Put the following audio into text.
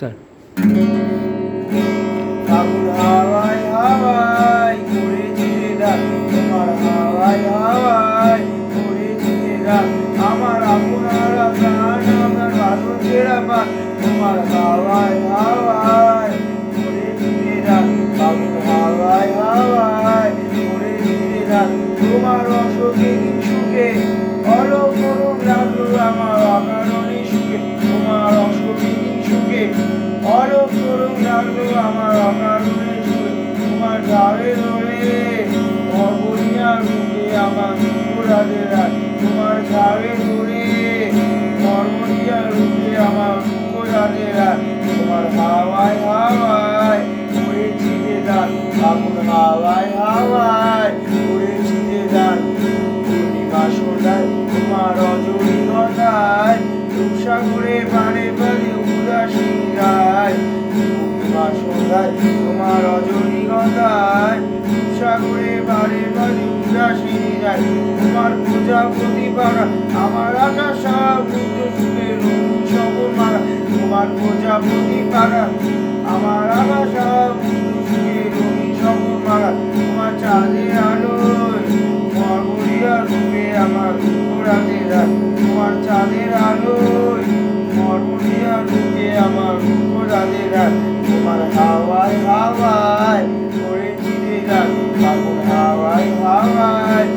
Start. ফাগুন হাওয়ায় হাওয়ায় করেছে ডাক, তোমার হাওয়ায় হাওয়ায় করেছে ডাক, আমার আপনারা প্রাণ আমার ভালোচেরা পান, তোমার হাওয়ায় হাওয়ায় করেছে ডাক। ফাগুন হাওয়ায় হাওয়ায় করেছে ডাক, তোমার অসুখে সুখে অলক করুন লাগলো আমার অকারণে সুখে, তোমার অসুখে সুখে অলক করুন লাগলো আমার অকারণে সুখে, তোমার ঝাড়ে ধরে মরবনিয়া রূপে আমার অপরাধের রাত, তোমার ঝাড়ে ধরে মরবনিয়া রূপে আমার অপরাধের রাত, তোমার হাওয়ায় হাওয়ায় করেছি যে দান, ফাগুন হাওয়ায় হাওয়ায় করেছি যে দান। পূর্ণিমা সন্ধ্যায় তোমার রজনীগন্ধায় রূপসাগরে বারে বারে উদাসী গায়, পূর্ণিমা সন্ধ্যায় তোমার রজনীগন্ধায় রূপসাগরে বারে বারে উদাসী যায়, তোমার প্রজাপতি পাড়া আমার আকাশা বুদ্ধ সুখে রঙিন শবর মারা, তোমার প্রজাপতি পাড়া আমার আকাশা বুদ্ধ সুখে রঙিন শবর মারা, তোমার চাঁদের আলোয় মরমরিয়া রূপে আমার অপরাধের রাত, তোমার চাঁদের আলোয় মরমরিয়া রূপে আমার অপরাধের রাত, তোমার হাওয়ায় হাওয়ায় করেছি যে রাত, ফাগুন হাওয়ায় হাওয়ায়